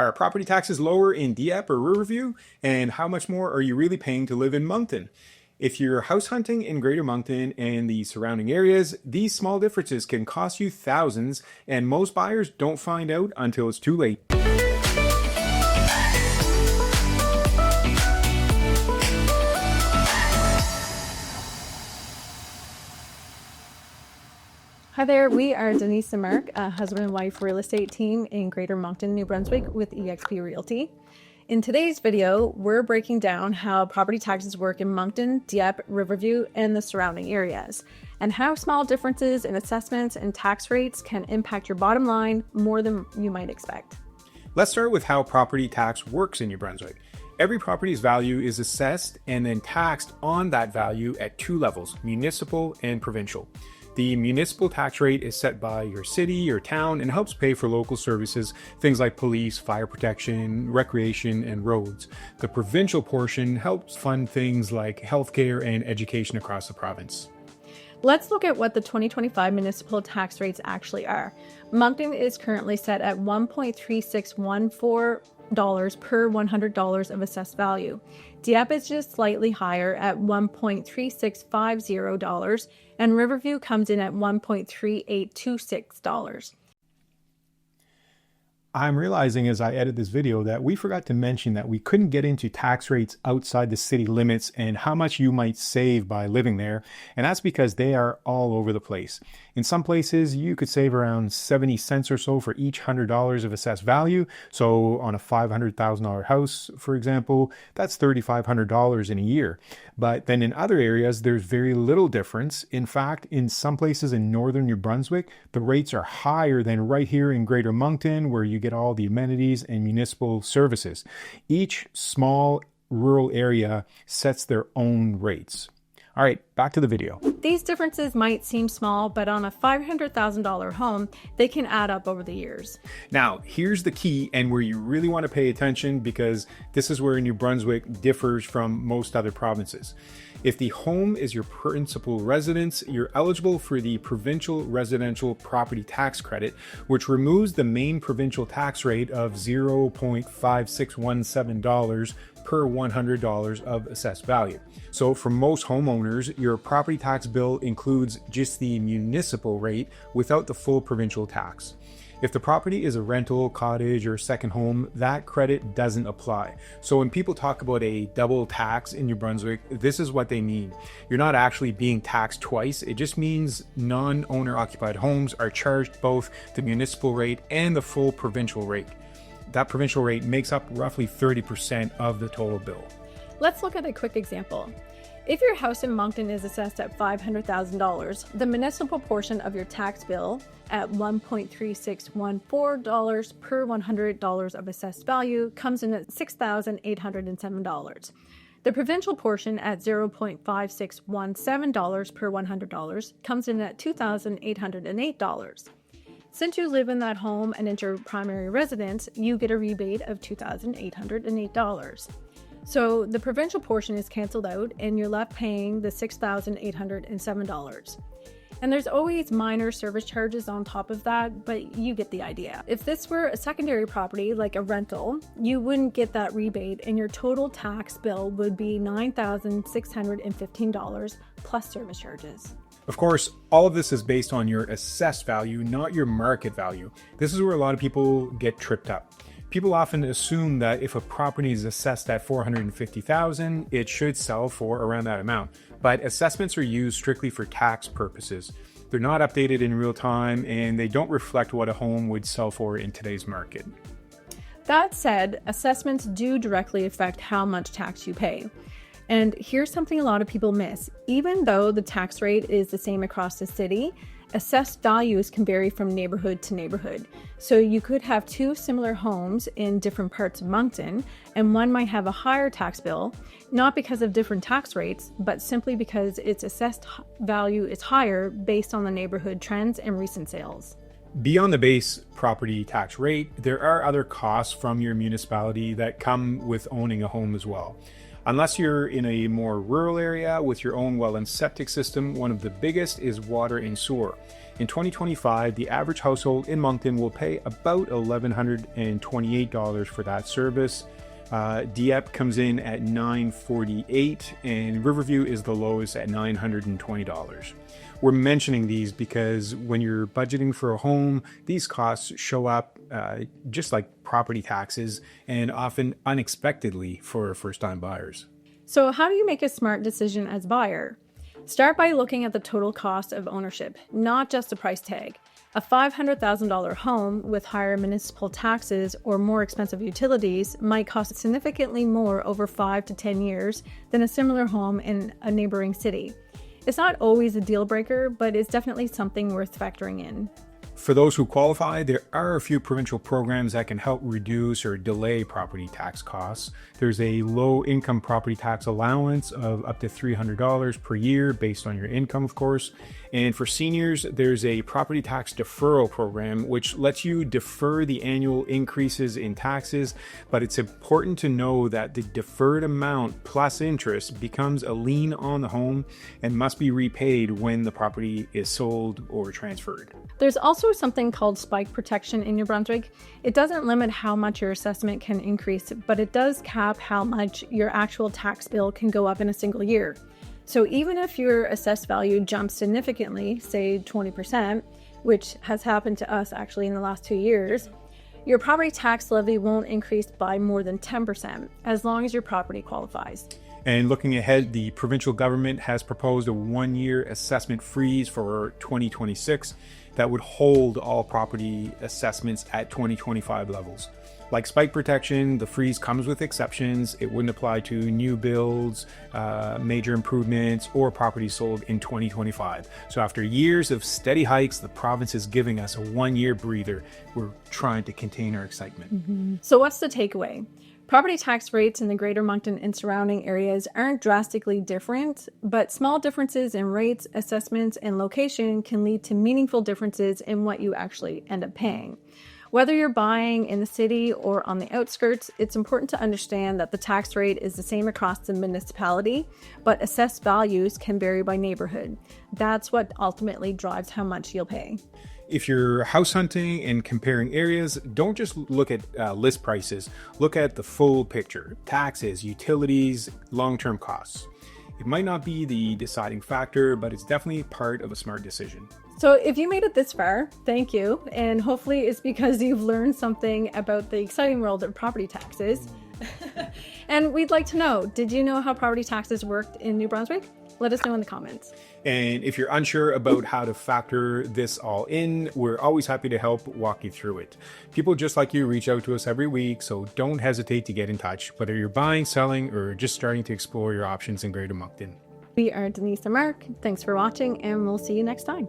Are property taxes lower in Dieppe or Riverview? And how much more are you really paying to live in Moncton? If you're house hunting in Greater Moncton and the surrounding areas, these small differences can cost you thousands, and most buyers don't find out until it's too late. Hi there, we are Denise and Marc, a husband and wife real estate team in Greater Moncton, New Brunswick with eXp Realty. In today's video, we're breaking down how property taxes work in Moncton, Dieppe, Riverview, and the surrounding areas, and how small differences in assessments and tax rates can impact your bottom line more than you might expect. Let's start with how property tax works in New Brunswick. Every property's value is assessed and then taxed on that value at two levels, municipal and provincial. The municipal tax rate is set by your city or town and helps pay for local services, things like police, fire protection, recreation, and roads. The provincial portion helps fund things like healthcare and education across the province. Let's look at what the 2025 municipal tax rates actually are. Moncton is currently set at $1.3614 per $100 of assessed value. Dieppe is just slightly higher at $1.3650, and Riverview comes in at $1.3826. I'm realizing as I edit this video that we forgot to mention that we couldn't get into tax rates outside the city limits and how much you might save by living there, and that's because they are all over the place. In some places, you could save around 70 cents or so for each $100 of assessed value. So on a $500,000 house, for example, that's $3,500 in a year. But then in other areas, there's very little difference. In fact, in some places in northern New Brunswick, the rates are higher than right here in Greater Moncton, where you get all the amenities and municipal services. Each small rural area sets their own rates. All right, back to the video. These differences might seem small, but on a $500,000 home, they can add up over the years. Now, here's the key and where you really want to pay attention, because this is where New Brunswick differs from most other provinces. If the home is your principal residence, you're eligible for the provincial residential property tax credit, which removes the main provincial tax rate of $0.5617 per $100 of assessed value. So for most homeowners, your property tax bill includes just the municipal rate without the full provincial tax. If the property is a rental, cottage, or second home, that credit doesn't apply. So when people talk about a double tax in New Brunswick, this is what they mean. You're not actually being taxed twice. It just means non-owner occupied homes are charged both the municipal rate and the full provincial rate. That provincial rate makes up roughly 30% of the total bill. Let's look at a quick example. If your house in Moncton is assessed at $500,000, the municipal portion of your tax bill at $1.3614 per $100 of assessed value comes in at $6,807. The provincial portion at $0.5617 per $100 comes in at $2,808. Since you live in that home and it's your primary residence, you get a rebate of $2,808. So the provincial portion is canceled out and you're left paying the $6,807. And there's always minor service charges on top of that, but you get the idea. If this were a secondary property, like a rental, you wouldn't get that rebate and your total tax bill would be $9,615 plus service charges. Of course, all of this is based on your assessed value, not your market value. This is where a lot of people get tripped up. People often assume that if a property is assessed at $450,000, it should sell for around that amount. But assessments are used strictly for tax purposes. They're not updated in real time, and they don't reflect what a home would sell for in today's market. That said, assessments do directly affect how much tax you pay. And here's something a lot of people miss. Even though the tax rate is the same across the city, assessed values can vary from neighborhood to neighborhood. So you could have two similar homes in different parts of Moncton, and one might have a higher tax bill, not because of different tax rates, but simply because its assessed value is higher based on the neighborhood trends and recent sales. Beyond the base property tax rate, there are other costs from your municipality that come with owning a home as well. Unless you're in a more rural area with your own well and septic system, one of the biggest is water and sewer. In 2025, the average household in Moncton will pay about $1,128 for that service. Dieppe comes in at $948, and Riverview is the lowest at $920. We're mentioning these because when you're budgeting for a home, these costs show up just like property taxes, and often unexpectedly for first-time buyers. So how do you make a smart decision as a buyer? Start by looking at the total cost of ownership, not just the price tag. A $500,000 home with higher municipal taxes or more expensive utilities might cost significantly more over 5 to 10 years than a similar home in a neighboring city. It's not always a deal breaker, but it's definitely something worth factoring in. For those who qualify, there are a few provincial programs that can help reduce or delay property tax costs. There's a low income property tax allowance of up to $300 per year based on your income, of course. And for seniors, there's a property tax deferral program, which lets you defer the annual increases in taxes. But it's important to know that the deferred amount plus interest becomes a lien on the home and must be repaid when the property is sold or transferred. There's also something called spike protection in New Brunswick. It doesn't limit how much your assessment can increase, but it does cap how much your actual tax bill can go up in a single year. So even if your assessed value jumps significantly, say 20%, which has happened to us actually in the last 2 years, your property tax levy won't increase by more than 10% as long as your property qualifies. And looking ahead, the provincial government has proposed a 1-year assessment freeze for 2026 that would hold all property assessments at 2025 levels. Like spike protection, the freeze comes with exceptions. It wouldn't apply to new builds, major improvements, or properties sold in 2025. So after years of steady hikes, the province is giving us a 1-year breather. We're trying to contain our excitement. So what's the takeaway? Property tax rates in the Greater Moncton and surrounding areas aren't drastically different, but small differences in rates, assessments, and location can lead to meaningful differences in what you actually end up paying. Whether you're buying in the city or on the outskirts, it's important to understand that the tax rate is the same across the municipality, but assessed values can vary by neighborhood. That's what ultimately drives how much you'll pay. If you're house hunting and comparing areas, don't just look at list prices. Look at the full picture: taxes, utilities, long-term costs. It might not be the deciding factor, but it's definitely part of a smart decision. So if you made it this far, thank you. And hopefully it's because you've learned something about the exciting world of property taxes. And we'd like to know, did you know how property taxes worked in New Brunswick? Let us know in the comments. And if you're unsure about how to factor this all in, we're always happy to help walk you through it. People just like you reach out to us every week, so don't hesitate to get in touch, whether you're buying, selling, or just starting to explore your options in Greater Moncton. We are Denise and Marc. Thanks for watching, and we'll see you next time.